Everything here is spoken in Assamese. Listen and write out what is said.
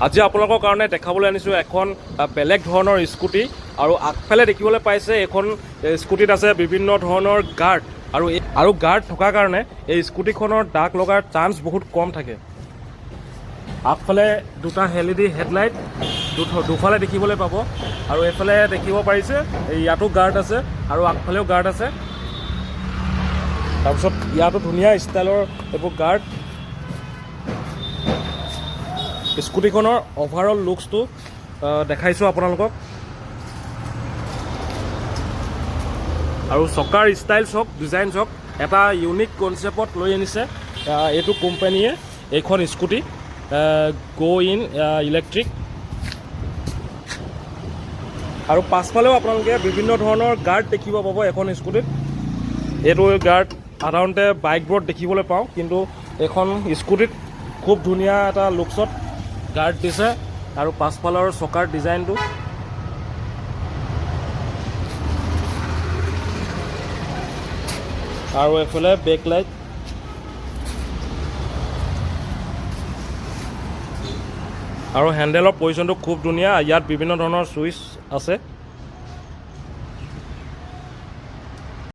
আজি আপোনালোকৰ কাৰণে দেখাবলৈ আনিছোঁ এখন বেলেগ ধৰণৰ স্কুটি আৰু আগফালে দেখিবলৈ পাইছে এখন স্কুটিত আছে বিভিন্ন ধৰণৰ গাৰ্ড আৰু গাৰ্ড থকাৰ কাৰণে এই স্কুটিখনৰ দাগ লগাৰ চান্স বহুত কম থাকে। আগফালে দুটা LED হেডলাইট দুফালে দেখিবলৈ পাব আৰু এইফালে দেখিব পাৰিছে ইয়াতো গাৰ্ড আছে আৰু আগফালেও গাৰ্ড আছে। তাৰপিছত ইয়াতো ধুনীয়া ষ্টাইলৰ এইবোৰ গাৰ্ড। স্কুটিখনৰ অভাৰঅল লুকছটো দেখাইছোঁ আপোনালোকক আৰু চকাৰ ষ্টাইল চাওক, ডিজাইন চাওক, এটা ইউনিক কনচেপ্টত লৈ আনিছে এইটো কোম্পানীয়ে এইখন স্কুটি Geeon ইলেক্ট্ৰিক। আৰু পাছফালেও আপোনালোকে বিভিন্ন ধৰণৰ গাৰ্ড দেখিব পাব এখন স্কুটিত। এইটো গাৰ্ড সাধাৰণতে বাইকবোৰত দেখিবলৈ পাওঁ, কিন্তু এখন স্কুটিত খুব ধুনীয়া এটা লুকছত গাৰ্ড দিছে আৰু পাছফালৰ চকাৰ ডিজাইনটো আৰু এইফালে বেক লাইট আৰু হেণ্ডেলৰ পজিশ্যনটো খুব ধুনীয়া। ইয়াত বিভিন্ন ধৰণৰ ছুইচ আছে।